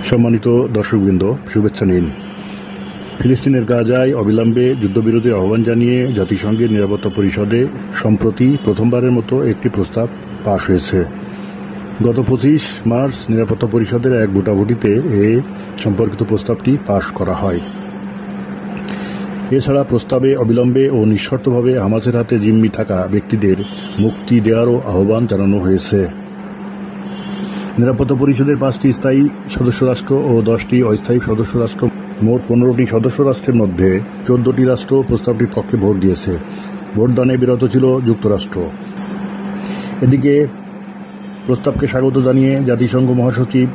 সম্মানিত দর্শকবৃন্দ, শুভেচ্ছা নিন। ফিলিস্তিনের গাজায় অবিলম্বে যুদ্ধবিরতির আহ্বান জানিয়ে জাতিসংঘের নিরাপত্তা পরিষদে সম্প্রতি প্রথমবারের মতো একটি প্রস্তাব পাশ হয়েছে। গত 25 মার্চ নিরাপত্তা পরিষদের এক ভোটাভুটিতে এ সম্পর্কিত প্রস্তাবটি পাশ করা হয়। এছাড়া প্রস্তাবে অবিলম্বে ও নিঃশর্তভাবে হামাসের হাতে জিম্মি থাকা ব্যক্তিদের মুক্তি দেওয়ারও আহ্বান জানানো হয়েছে। নিরাপত্তা পরিষদের 5টি স্থায়ী সদস্য রাষ্ট্র ও 10টি অস্থায়ী সদস্য রাষ্ট্র, মোট 15টি সদস্য রাষ্ট্রের মধ্যে 14টি রাষ্ট্র প্রস্তাবটির পক্ষে ভোট দিয়েছে। ভোটদানে বিরত ছিল যুক্তরাষ্ট্র। এদিকে প্রস্তাবকে স্বাগত জানিয়ে জাতিসংঘ মহাসচিব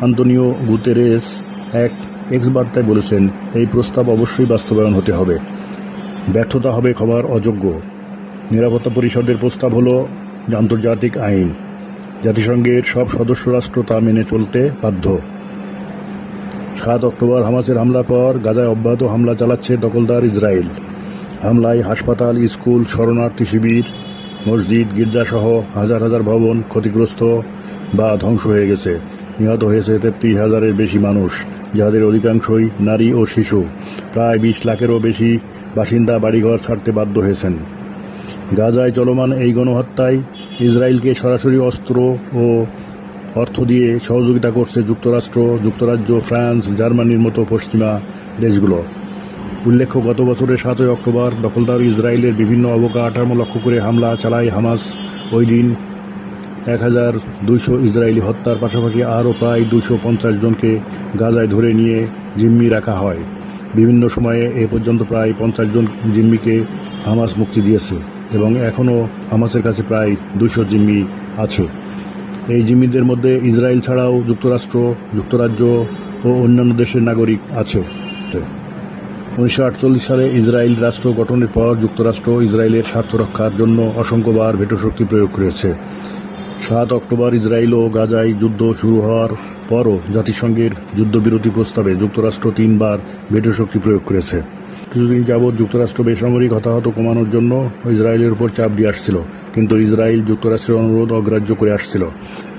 আন্তোনিও গুতেরেস এক এক্স বার্তায় বলেছেন, এই প্রস্তাব অবশ্যই বাস্তবায়ন হতে হবে। ব্যর্থতা হবে ক্ষমার অযোগ্য। নিরাপত্তা পরিষদের প্রস্তাব হল আন্তর্জাতিক আইন। জাতিসংঘের সব সদস্য রাষ্ট্র তা মেনে চলতে বাধ্য। 7 অক্টোবর হামাসের হামলার পর গাজায় অব্যাহত হামলা চালাচ্ছে দখলদার ইসরায়েল। হামলায় হাসপাতাল, স্কুল, শরণার্থী শিবির, মসজিদ, গির্জাসহ হাজার হাজার ভবন ক্ষতিগ্রস্ত বা ধ্বংস হয়ে গেছে। নিহত হয়েছে 33,000-এর বেশি মানুষ, যাদের অধিকাংশই নারী ও শিশু। প্রায় 20 লাখেরও বেশি বাসিন্দা বাড়িঘর ছাড়তে বাধ্য হয়েছেন। গাজায় চলমান এই গণহত্যায় ইসরায়েলকে সরাসরি অস্ত্র ও অর্থ দিয়ে সহযোগিতা করছে যুক্তরাষ্ট্র, যুক্তরাজ্য, ফ্রান্স, জার্মানির মতো পশ্চিমা দেশগুলো। উল্লেখ্য, গত বছরের 7 অক্টোবর দখলদার ইসরায়েলের বিভিন্ন অবকাঠামো লক্ষ্য করে হামলা চালায় হামাস। ওই দিন 1200 ইসরায়েলি হত্যার পাশাপাশি আরও প্রায় 250 জনকে গাজায় ধরে নিয়ে জিম্মি রাখা হয়। বিভিন্ন সময়ে এ পর্যন্ত প্রায় 50 জন জিম্মিকে হামাস মুক্তি দিয়েছে এবং এখনও হামাসের কাছে প্রায় 200 জিম্মি আছে। এই জিম্মিদের মধ্যে ইসরায়েল ছাড়াও যুক্তরাষ্ট্র, যুক্তরাজ্য ও অন্যান্য দেশের নাগরিক আছে। 1948 সালে ইসরায়েল রাষ্ট্র গঠনের পর যুক্তরাষ্ট্র ইসরায়েলের স্বার্থ রক্ষার জন্য অসংখ্যবার ভেটোশক্তি প্রয়োগ করেছে। 7 অক্টোবর ইসরায়েল ও গাজায় যুদ্ধ শুরু হওয়ার পরও জাতিসংঘের যুদ্ধবিরতি প্রস্তাবে যুক্তরাষ্ট্র 3 বার ভেটোশক্তি প্রয়োগ করেছে। কিছুদিন যাবৎ যুক্তরাষ্ট্র বেসামরিক হতাহত কমানোর জন্য ইসরায়েলের উপর চাপ দিয়ে আসছিল, কিন্তু ইসরায়েল যুক্তরাষ্ট্রের অনুরোধ অগ্রাহ্য করে আসছিল।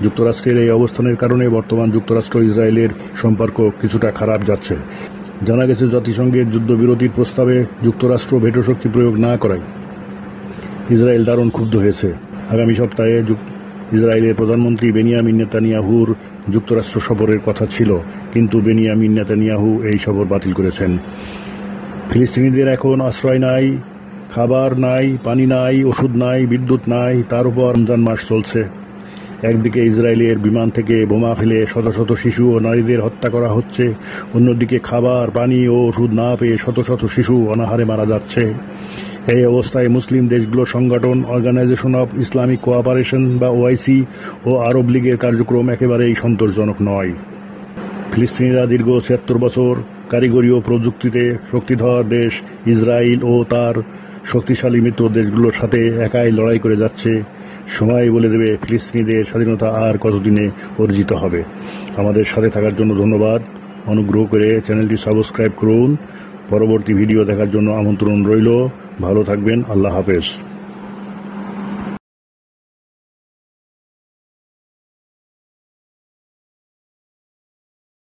যুক্তরাষ্ট্রের এই অবস্থানের কারণে বর্তমান যুক্তরাষ্ট্র ইসরায়েলের সম্পর্ক কিছুটা খারাপ যাচ্ছে। জানা গেছে, জাতিসংঘের যুদ্ধবিরতির প্রস্তাবে যুক্তরাষ্ট্র ভেটোশক্তি প্রয়োগ না করায় ইসরায়েল দারুণ ক্ষুব্ধ হয়েছে। আগামী সপ্তাহে ইসরায়েলের প্রধানমন্ত্রী বেনিয়ামিন নেতানিয়াহুর যুক্তরাষ্ট্র সফরের কথা ছিল, কিন্তু বেনিয়ামিন নেতানিয়াহু এই সফর বাতিল করেছেন। ফিলিস্তিনিদের এখন আশ্রয় নাই, খাবার নাই, পানি নাই, ওষুধ নাই, বিদ্যুৎ নাই, তার উপর রমজান মাস চলছে। একদিকে ইসরায়েলের বিমান থেকে বোমা ফেলে শত শত শিশু ও নারীদের হত্যা করা হচ্ছে, অন্যদিকে খাবার, পানি ও ওষুধ না পেয়ে শত শত শিশু অনাহারে মারা যাচ্ছে। এই অবস্থায় মুসলিম দেশগুলোর সংগঠন অর্গানাইজেশন অব ইসলামিক কোঅপারেশন বা ওআইসি ও আরব লীগের কার্যক্রম একেবারেই সন্তোষজনক নয়। ফিলিস্তিনিরা দীর্ঘ 76 বছর কারিগরি ও প্রযুক্তিতে শক্তিধর দেশ ইসরায়েল ও তার শক্তিশালী মিত্র দেশগুলোর সাথে একাই লড়াই করে যাচ্ছে। সময় বলে দেবে ফিলিস্তিনিদের স্বাধীনতা আর কতদিনে অর্জিত হবে। আমাদের সাথে থাকার জন্য ধন্যবাদ। অনুগ্রহ করে চ্যানেলটি সাবস্ক্রাইব করুন। পরবর্তী ভিডিও দেখার জন্য আমন্ত্রণ রইল। ভালো থাকবেন। আল্লাহ হাফেজ।